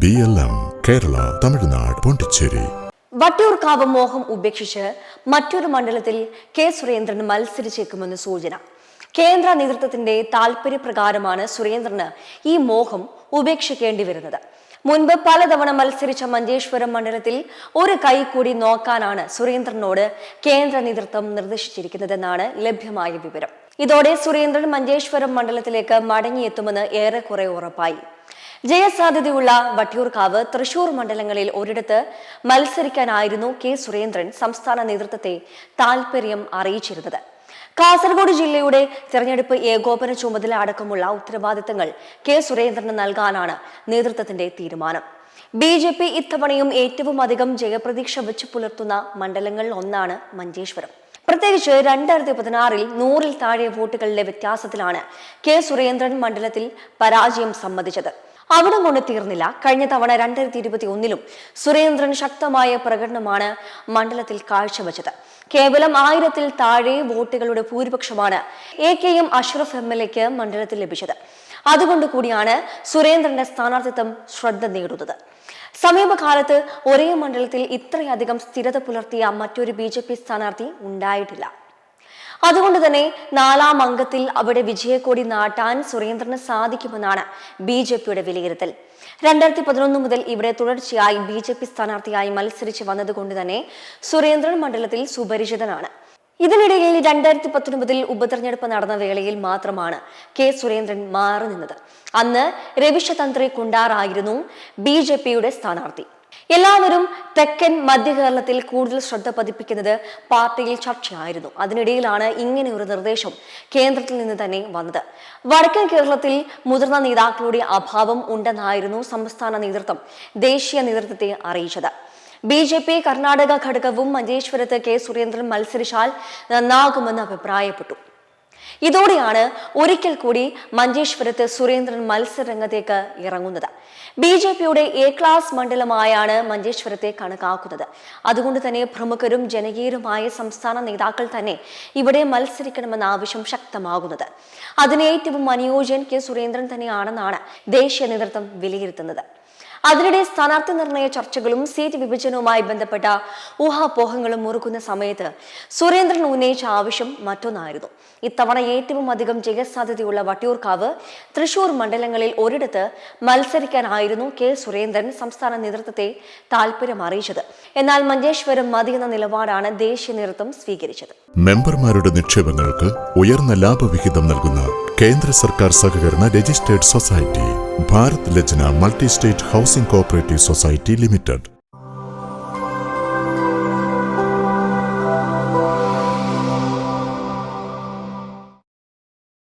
BLM Kerala Tamil Nadu Pondicherry. Vattiyoorkavu മോഹം ഉപേക്ഷിച്ച് മറ്റൊരു മണ്ഡലത്തിൽ കെ സുരേന്ദ്രൻ മത്സരിച്ചേക്കുമെന്ന് സൂചന. കേന്ദ്ര നേതൃത്വത്തിന്റെ താൽപര്യപ്രകാരമാണ് സുരേന്ദ്രന് ഈ മോഹം ഉപേക്ഷിക്കേണ്ടി വരുന്നത്. മുൻപ് പലതവണ മത്സരിച്ച മഞ്ചേശ്വരം മണ്ഡലത്തിൽ ഒരു കൈ കൂടി നോക്കാനാണ് സുരേന്ദ്രനോട് കേന്ദ്ര നേതൃത്വം നിർദ്ദേശിച്ചിരിക്കുന്നതെന്നാണ് ലഭ്യമായ വിവരം. ഇതോടെ സുരേന്ദ്രൻ മഞ്ചേശ്വരം മണ്ഡലത്തിലേക്ക് മടങ്ങിയെത്തുമെന്ന് ഏറെക്കുറെ ഉറപ്പായി. ജയസാധ്യതയുള്ള വട്ടിയൂർക്കാവ്, തൃശൂർ മണ്ഡലങ്ങളിൽ ഒരിടത്ത് മത്സരിക്കാനായിരുന്നു കെ സുരേന്ദ്രൻ സംസ്ഥാന നേതൃത്വത്തെ താൽപര്യം അറിയിച്ചിരുന്നത്. കാസർഗോഡ് ജില്ലയുടെ തെരഞ്ഞെടുപ്പ് ഏകോപന ചുമതല അടക്കമുള്ള ഉത്തരവാദിത്തങ്ങൾ കെ സുരേന്ദ്രന് നൽകാനാണ് നേതൃത്വത്തിന്റെ തീരുമാനം. BJP ഇത്തവണയും ഏറ്റവും അധികം ജയപ്രതീക്ഷ വെച്ചു പുലർത്തുന്ന മണ്ഡലങ്ങളിൽ ഒന്നാണ് മഞ്ചേശ്വരം. പ്രത്യേകിച്ച് 2016 100-ൽ താഴെ വോട്ടുകളുടെ വ്യത്യാസത്തിലാണ് കെ സുരേന്ദ്രൻ മണ്ഡലത്തിൽ പരാജയം സമ്മതിച്ചത്. അവിടം കൊണ്ട് തീർന്നില്ല. കഴിഞ്ഞ തവണ 2021-ലും സുരേന്ദ്രൻ ശക്തമായ പ്രകടനമാണ് മണ്ഡലത്തിൽ കാഴ്ചവെച്ചത്. കേവലം 1000-ൽ താഴെ വോട്ടുകളുടെ ഭൂരിപക്ഷമാണ് AKM അഷ്റഫ് MLAക്ക് മണ്ഡലത്തിൽ ലഭിച്ചത്. അതുകൊണ്ട് കൂടിയാണ് സുരേന്ദ്രന്റെ സ്ഥാനാർത്ഥിത്വം ശ്രദ്ധ നേടുന്നത്. സമീപകാലത്ത് ഒരേ മണ്ഡലത്തിൽ ഇത്രയധികം സ്ഥിരത പുലർത്തിയ മറ്റൊരു BJP സ്ഥാനാർത്ഥി ഉണ്ടായിട്ടില്ല. അതുകൊണ്ട് തന്നെ 4-ാം അംഗത്തിൽ അവിടെ വിജയക്കൊടി നാട്ടാൻ സുരേന്ദ്രന് സാധിക്കുമെന്നാണ് BJPയുടെ വിലയിരുത്തൽ. 2011 മുതൽ ഇവിടെ തുടർച്ചയായി BJP സ്ഥാനാർത്ഥിയായി മത്സരിച്ച് വന്നതുകൊണ്ട് തന്നെ സുരേന്ദ്രൻ മണ്ഡലത്തിൽ സുപരിചിതനാണ്. ഇതിനിടയിൽ 2019-ൽ ഉപതെരഞ്ഞെടുപ്പ് നടന്ന വേളയിൽ മാത്രമാണ് കെ സുരേന്ദ്രൻ മാറി നിന്നത്. അന്ന് രവിശതന്ത്രി കുണ്ടാറായിരുന്നു BJPയുടെ സ്ഥാനാർത്ഥി. എല്ലാവരും തെക്കൻ മധ്യ കേരളത്തിൽ കൂടുതൽ ശ്രദ്ധ പതിപ്പിക്കുന്നത് പാർട്ടിയിൽ ചർച്ചയായിരുന്നു. അതിനിടയിലാണ് ഇങ്ങനെ ഒരു നിർദ്ദേശം കേന്ദ്രത്തിൽ നിന്ന് തന്നെ വന്നത്. വടക്കൻ കേരളത്തിൽ മുതിർന്ന നേതാക്കളുടെ അഭാവം ഉണ്ടെന്നായിരുന്നു സംസ്ഥാന നേതൃത്വം ദേശീയ നേതൃത്വത്തെ അറിയിച്ചത്. BJP കർണാടക ഘടകവും മഞ്ചേശ്വരത്ത് കെ സുരേന്ദ്രൻ മത്സരിച്ചാൽ നന്നാകുമെന്ന് അഭിപ്രായപ്പെട്ടു. ഇതോടെയാണ് ഒരിക്കൽ കൂടി മഞ്ചേശ്വരത്ത് സുരേന്ദ്രൻ മത്സരരംഗത്തേക്ക് ഇറങ്ങുന്നത്. BJPയുടെ A ക്ലാസ് മണ്ഡലമായാണ് മഞ്ചേശ്വരത്തെ കണക്കാക്കുന്നത്. അതുകൊണ്ട് തന്നെ പ്രമുഖരും ജനകീയരുമായ സംസ്ഥാന നേതാക്കൾ തന്നെ ഇവിടെ മത്സരിക്കണമെന്ന ആവശ്യം ശക്തമാകുന്നത്. അതിന് ഏറ്റവും അനുയോജ്യൻ കെ സുരേന്ദ്രൻ തന്നെയാണെന്നാണ് ദേശീയ നേതൃത്വം വിലയിരുത്തുന്നത്. അതിനിടെ സ്ഥാനാർത്ഥി നിർണയ ചർച്ചകളും സീറ്റ് വിഭജനവുമായി ബന്ധപ്പെട്ട ഊഹാപോഹങ്ങളും മുറുക്കുന്ന സമയത്ത് സുരേന്ദ്രൻ ഉന്നയിച്ച ആവശ്യം മറ്റൊന്നായിരുന്നു. ഇത്തവണ ഏറ്റവും അധികം ജയസാധ്യതയുള്ള വട്ടിയൂർക്കാവ്, തൃശൂർ മണ്ഡലങ്ങളിൽ ഒരിടത്ത് മത്സരിക്കാനായിരുന്നു കെ സുരേന്ദ്രൻ സംസ്ഥാന നേതൃത്വത്തെ താൽപര്യം അറിയിച്ചത്. എന്നാൽ മഞ്ചേശ്വരം മതിയെന്ന നിലപാടാണ് ദേശീയ നേതൃത്വം സ്വീകരിച്ചത്. മെമ്പർമാരുടെ നിക്ഷേപങ്ങൾക്ക് ഉയർന്ന ലാഭവിഹിതം നൽകുന്ന കേന്ദ്ര സർക്കാർ സഹകരണ registered society Bharat Lajna multi state housing cooperative society limited.